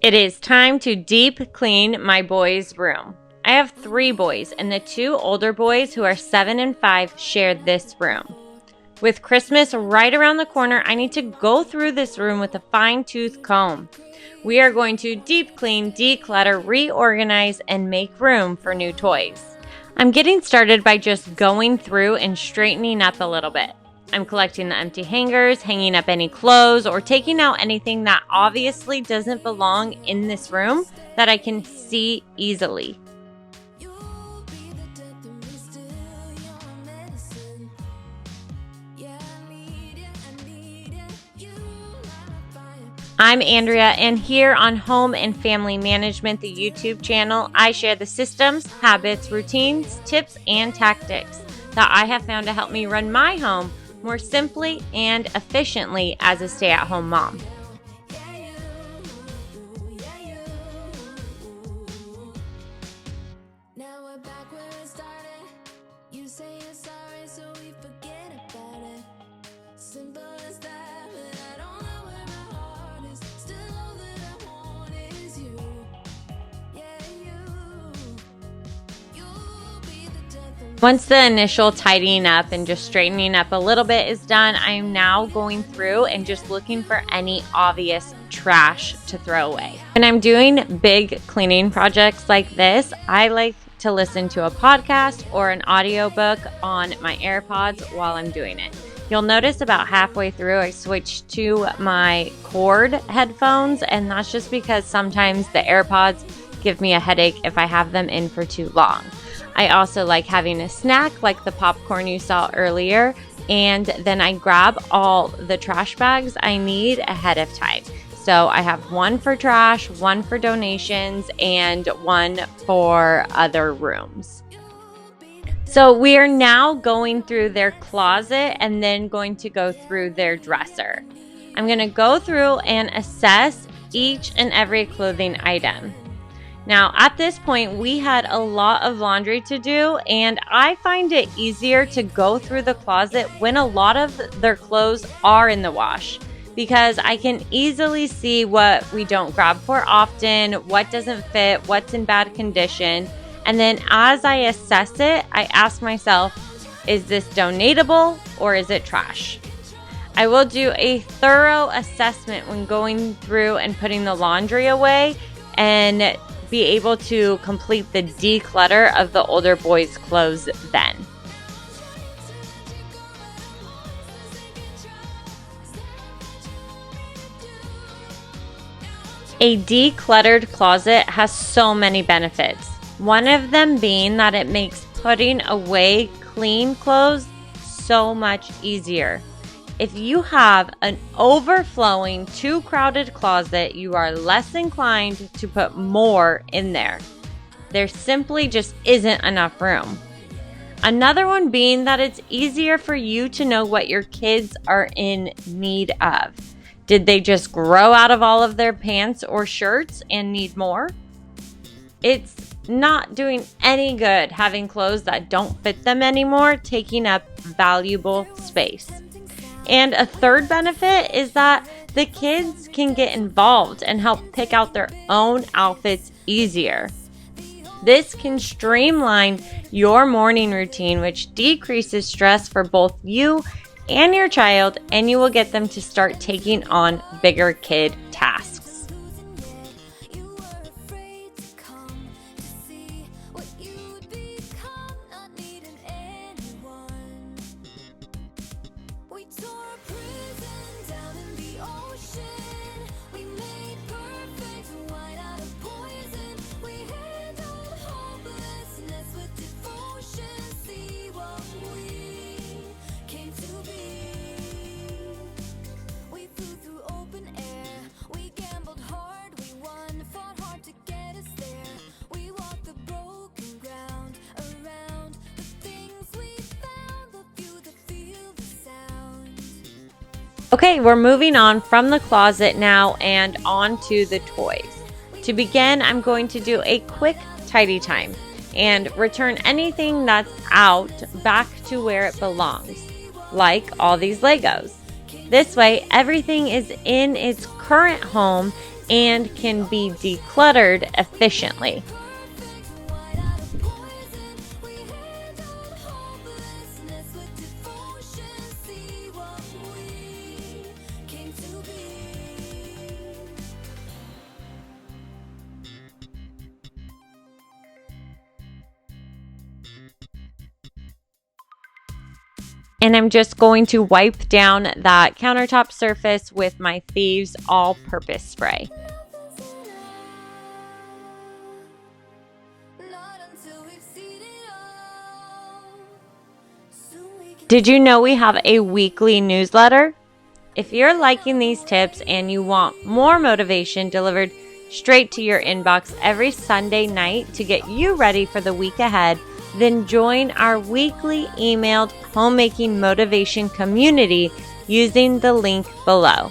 It is time to deep clean my boys' room. I have 3 boys, and the 2 older boys who are 7 and 5 share this room. With Christmas right around the corner, I need to go through this room with a fine-tooth comb. We are going to deep clean, declutter, reorganize, and make room for new toys. I'm getting started by just going through and straightening up a little bit. I'm collecting the empty hangers, hanging up any clothes, or taking out anything that obviously doesn't belong in this room that I can see easily. I'm Andrea, and here on Home and Family Management, the YouTube channel, I share the systems, habits, routines, tips, and tactics that I have found to help me run my home more simply and efficiently as a stay-at-home mom. Once the initial tidying up and just straightening up a little bit is done, I am now going through and just looking for any obvious trash to throw away. When I'm doing big cleaning projects like this, I like to listen to a podcast or an audiobook on my AirPods while I'm doing it. You'll notice about halfway through I switched to my cord headphones, and that's just because sometimes the AirPods give me a headache if I have them in for too long. I also like having a snack like the popcorn you saw earlier, and then I grab all the trash bags I need ahead of time. So I have one for trash, one for donations, and one for other rooms. So we are now going through their closet and then going to go through their dresser. I'm going to go through and assess each and every clothing item. Now, at this point, we had a lot of laundry to do, and I find it easier to go through the closet when a lot of their clothes are in the wash, because I can easily see what we don't grab for often, what doesn't fit, what's in bad condition, and then as I assess it, I ask myself, is this donatable or is it trash? I will do a thorough assessment when going through and putting the laundry away, and be able to complete the declutter of the older boys' clothes then. A decluttered closet has so many benefits. One of them being that it makes putting away clean clothes so much easier. If you have an overflowing, too crowded closet, you are less inclined to put more in there. There simply just isn't enough room. Another one being that it's easier for you to know what your kids are in need of. Did they just grow out of all of their pants or shirts and need more? It's not doing any good having clothes that don't fit them anymore, taking up valuable space. And a third benefit is that the kids can get involved and help pick out their own outfits easier. This can streamline your morning routine, which decreases stress for both you and your child, and you will get them to start taking on bigger kid tasks. Okay, we're moving on from the closet now and on to the toys. To begin, I'm going to do a quick tidy time and return anything that's out back to where it belongs, like all these Legos. This way, everything is in its current home and can be decluttered efficiently. And I'm just going to wipe down that countertop surface with my Thieves all-purpose spray. Did you know we have a weekly newsletter? If you're liking these tips and you want more motivation delivered straight to your inbox every Sunday night to get you ready for the week ahead, then join our weekly emailed homemaking motivation community using the link below.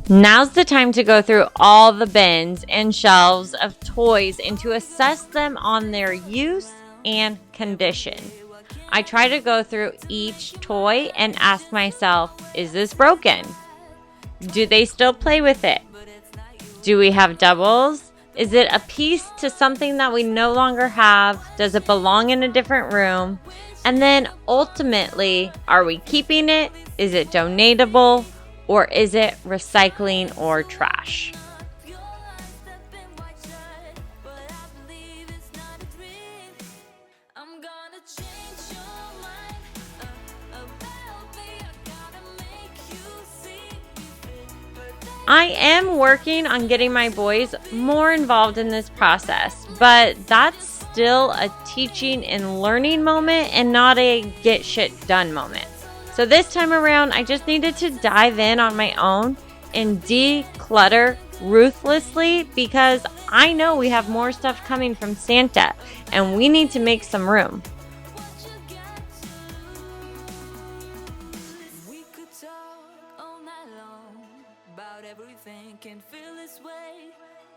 Now's the time to go through all the bins and shelves of toys and to assess them on their use and condition. I try to go through each toy and ask myself, is this broken? Do they still play with it? Do we have doubles? Is it a piece to something that we no longer have? Does it belong in a different room? And then ultimately, are we keeping it? Is it donatable? Or is it recycling or trash? I am working on getting my boys more involved in this process, but that's still a teaching and learning moment and not a get shit done moment. So this time around, I just needed to dive in on my own and declutter ruthlessly because I know we have more stuff coming from Santa and we need to make some room. Everything can feel this way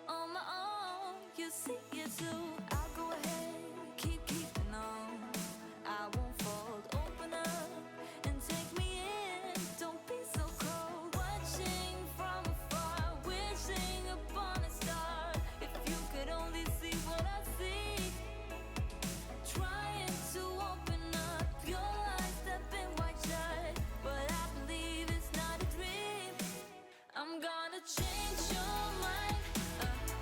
on my own. You see it too. I'll go ahead, keeping on. I won't fold, open up and take me in. Don't be so cold, watching from afar, wishing upon a star. If you could only see what I see, trying to open up your eyes, stepping wide shut, but I believe it's not a dream. I'm gonna change your mind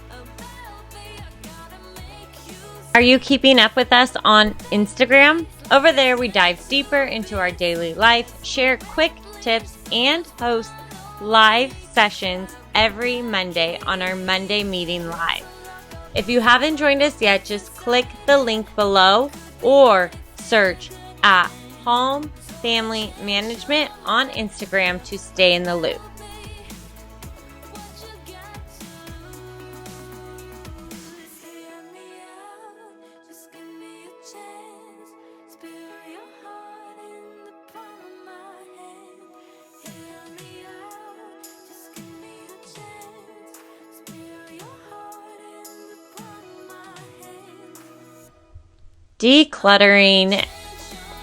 about me. I gotta make you. Are you keeping up with us on Instagram? Over there, we dive deeper into our daily life, share quick tips, and host live sessions every Monday on our Monday Meeting Live. If you haven't joined us yet, just click the link below or search at Home Family Management on Instagram to stay in the loop. Decluttering,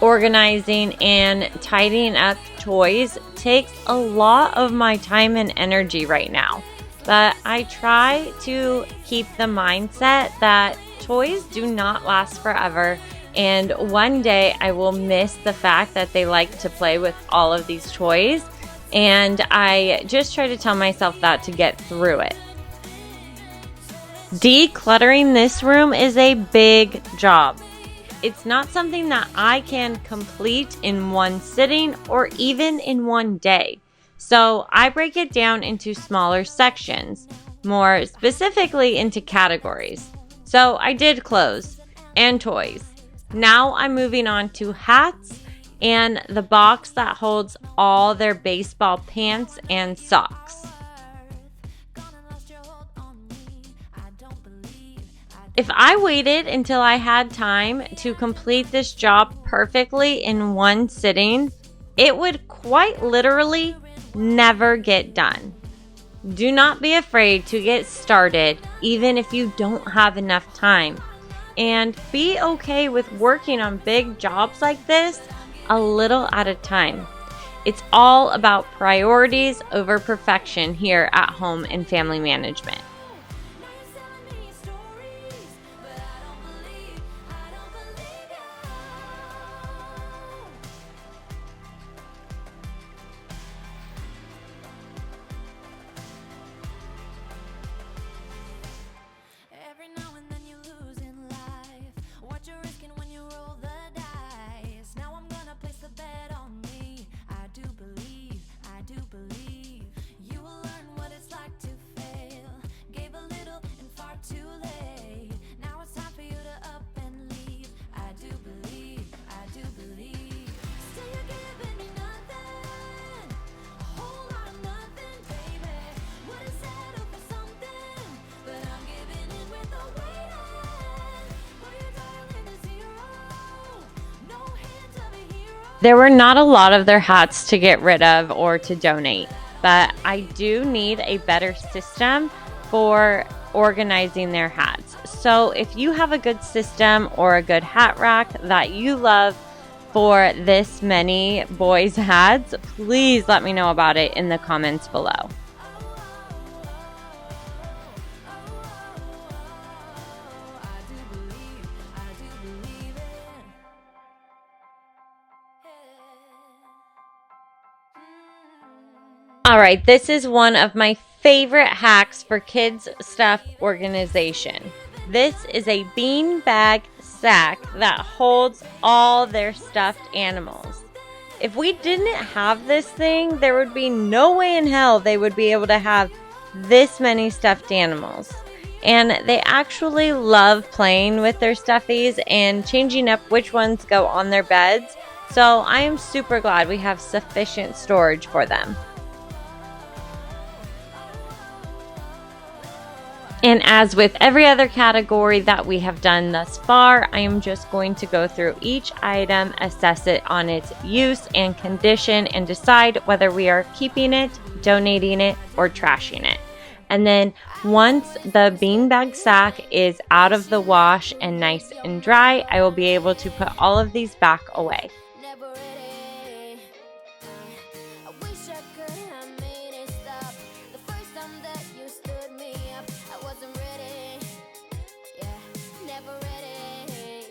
organizing, and tidying up toys takes a lot of my time and energy right now. But I try to keep the mindset that toys do not last forever. And one day I will miss the fact that they like to play with all of these toys. And I just try to tell myself that to get through it. Decluttering this room is a big job. It's not something that I can complete in one sitting or even in one day. So I break it down into smaller sections, more specifically into categories. So I did clothes and toys. Now I'm moving on to hats and the box that holds all their baseball pants and socks. If I waited until I had time to complete this job perfectly in one sitting, it would quite literally never get done. Do not be afraid to get started, even if you don't have enough time. And be okay with working on big jobs like this a little at a time. It's all about priorities over perfection here at Home and Family Management. Every now and then you lose in life. What you're risking when you roll the dice. Now I'm gonna place the bet on me. I do believe you will learn what it's like to fail. Gave a little and far too late. Now it's time for you to up and leave. I do believe. Still you're giving me nothing. A whole lot of nothing, baby. Would've settled for something, but I'm giving in with the waiting. For your darling is zero. No hands of a hero. There were not a lot of their hats to get rid of or to donate, but I do need a better system for organizing their hats. So if you have a good system or a good hat rack that you love for this many boys' hats, please let me know about it in the comments below. I do believe it. All right, this is one of my favorite hacks for kids' stuff organization. This is a bean bag sack that holds all their stuffed animals. If we didn't have this thing, there would be no way in hell they would be able to have this many stuffed animals. And they actually love playing with their stuffies and changing up which ones go on their beds. So I am super glad we have sufficient storage for them. And as with every other category that we have done thus far, I am just going to go through each item, assess it on its use and condition, and decide whether we are keeping it, donating it, or trashing it. And then once the beanbag sack is out of the wash and nice and dry, I will be able to put all of these back away. Never ready. I wish I could have made it stop. The first time that you stood me up, I wasn't ready. Yeah, never ready.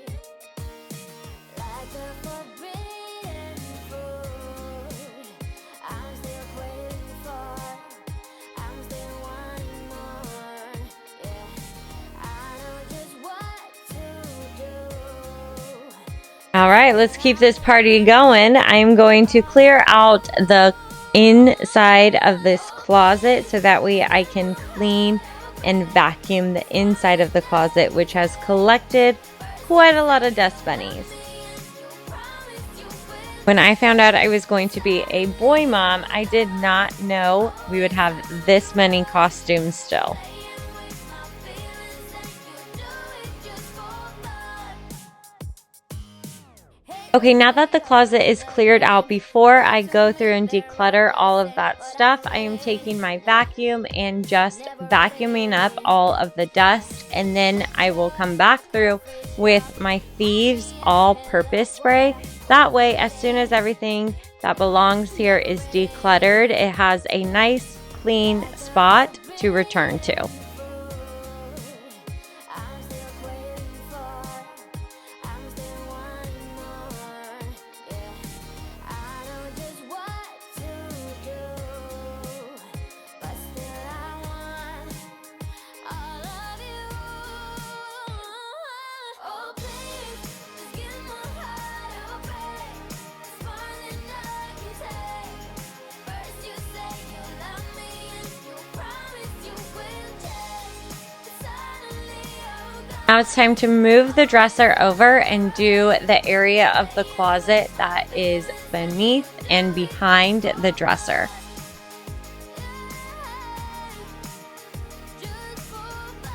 Like the forbidden fruit, I'm still waiting for. I'm still wanting more. Yeah, I know just what to do. All right, let's keep this party going. I'm going to clear out the inside of this closet so that way I can clean and vacuum the inside of the closet, which has collected quite a lot of dust bunnies. When I found out I was going to be a boy mom, I did not know we would have this many costumes still. Okay, now that the closet is cleared out, before I go through and declutter all of that stuff, I am taking my vacuum and just vacuuming up all of the dust, and then I will come back through with my Thieves all-purpose spray. That way, as soon as everything that belongs here is decluttered, it has a nice clean spot to return to. I'm still waiting for. I'm still wanting more. Yeah, I know just what to do, but still I want all of you. Oh please, just give my heart a break. It's more than I can take. First you say you love me and you promise you will change, but suddenly you're gone. Now it's time to move the dresser over and do the area of the closet that is beneath and behind the dresser. Just for fun.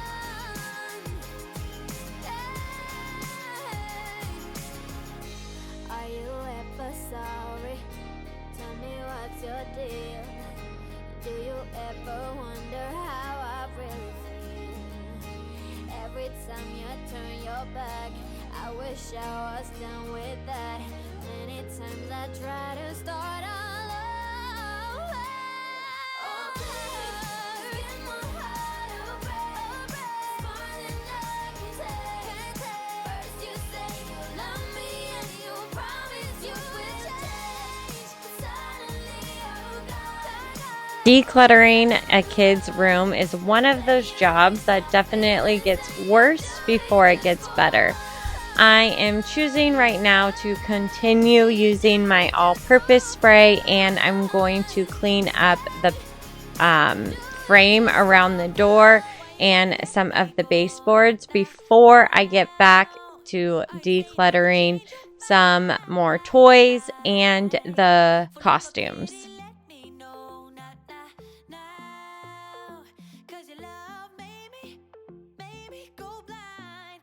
Are you ever sorry? Tell me what's your deal. Do you ever wonder how I really feel? Every time you turn your back, I wish I was done with that. Many times I try to start all over. Get my heart over. More than I can take. First you say you love me and you promise you will change. Suddenly you're gone. Decluttering a kid's room is one of those jobs that definitely gets worse before it gets better. I am choosing right now to continue using my all-purpose spray, and I'm going to clean up the frame around the door and some of the baseboards before I get back to decluttering some more toys and the costumes. Let me know now, 'cause your love made me go blind.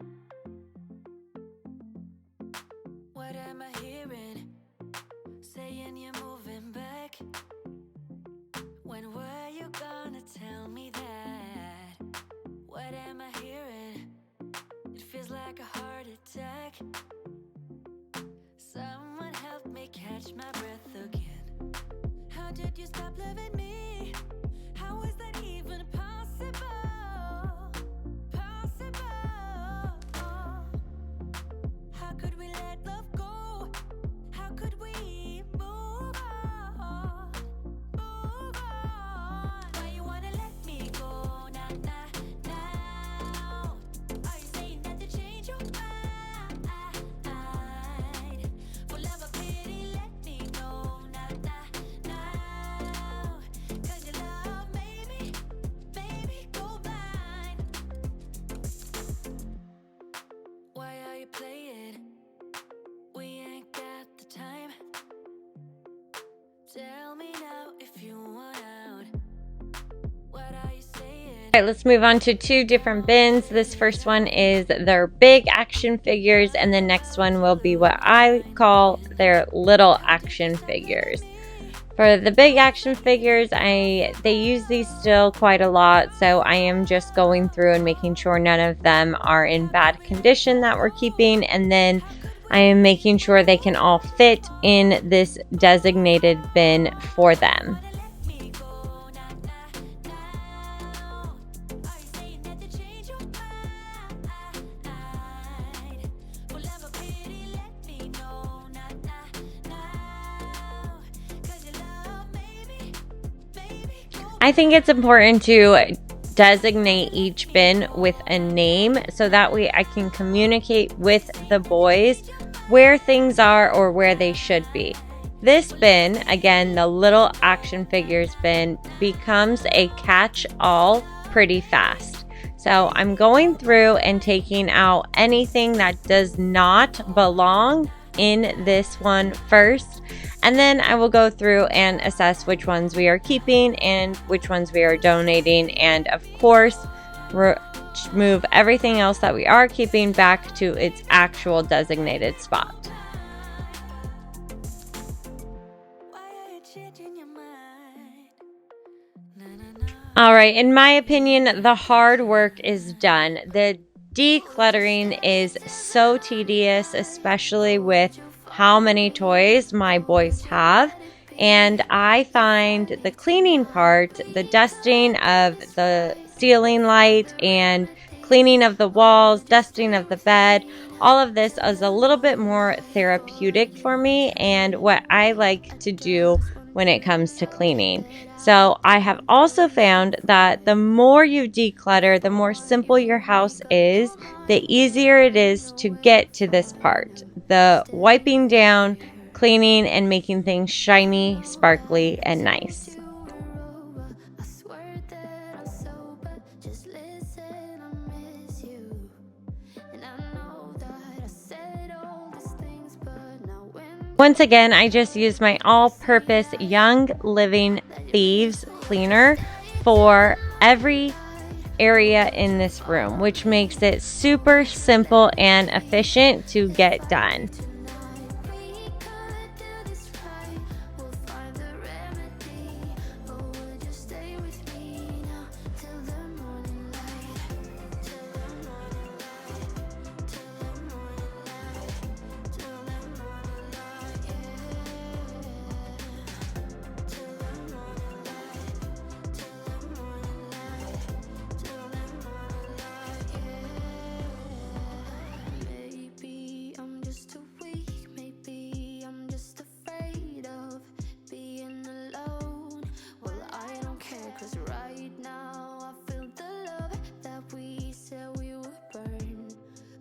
What am I hearing? Saying you're moving back. When were you gonna tell me that? What am I hearing? It feels like a heart attack. Someone help me catch my breath again. How did you stop loving me? How is that even possible? How could we let love go? How could we move on? Why you wanna let me go now? Are you saying that to change your mind? For love or pity, let me know now. 'Cause your love made me go blind. Why are you playing? We ain't got the time. Tell me now if you want out. What are you saying? All right, let's move on to two different bins. This first one is their big action figures, and the next one will be what I call their little action figures. For the big action figures, they use these still quite a lot, so I am just going through and making sure none of them are in bad condition that we're keeping, and then I am making sure they can all fit in this designated bin for them. Let me go now. Are you saying that to change your mind? For love or pity, let me know now. 'Cause your love made me go. I think it's important to designate each bin with a name so that way I can communicate with the boys where things are or where they should be. This bin, again, the little action figures bin, becomes a catch-all pretty fast. So I'm going through and taking out anything that does not belong in this one first. And then I will go through and assess which ones we are keeping and which ones we are donating. And of course, move everything else that we are keeping back to its actual designated spot. Why are you changing your mind? All right, in my opinion, the hard work is done. The decluttering is so tedious, especially with how many toys my boys have. And I find the cleaning part, the dusting of the ceiling light and cleaning of the walls, dusting of the bed, all of this is a little bit more therapeutic for me and what I like to do when it comes to cleaning. So I have also found that the more you declutter, the more simple your house is, the easier it is to get to this part. The wiping down, cleaning, and making things shiny, sparkly, and nice. I swear that I'm sober. Just listen, I miss you. And I know that I said all these things, but now when Once again, I just used my all-purpose Young Living Thieves cleaner for every area in this room, which makes it super simple and efficient to get done. we could do this right, we'll find the remedy. Or would you stay with me now till the morning light? Till the morning light. Till the morning light. Till the morning light.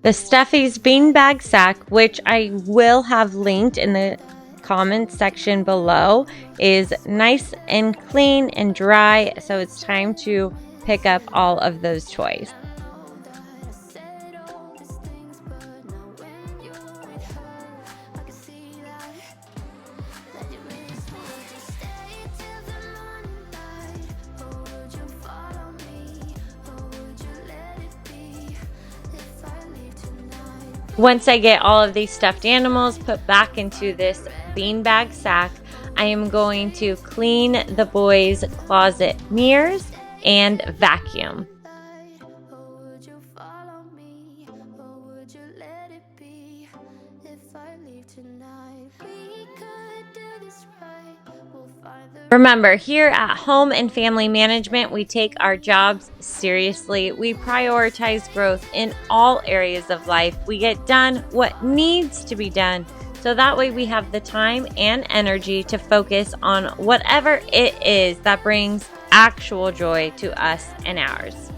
The Steffi's beanbag sack, which I will have linked in the comments section below, is nice and clean and dry, so it's time to pick up all of those toys. Once I get all of these stuffed animals put back into this beanbag sack, I am going to clean the boys' closet mirrors and vacuum. Remember, here at Home and Family Management, we take our jobs seriously. We prioritize growth in all areas of life. We get done what needs to be done, so that way we have the time and energy to focus on whatever it is that brings actual joy to us and ours.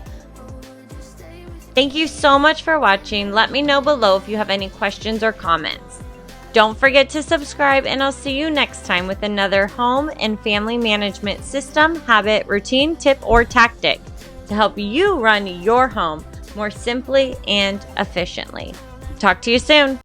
Thank you so much for watching. Let me know below if you have any questions or comments. Don't forget to subscribe, and I'll see you next time with another home and family management system, habit, routine, tip, or tactic to help you run your home more simply and efficiently. Talk to you soon.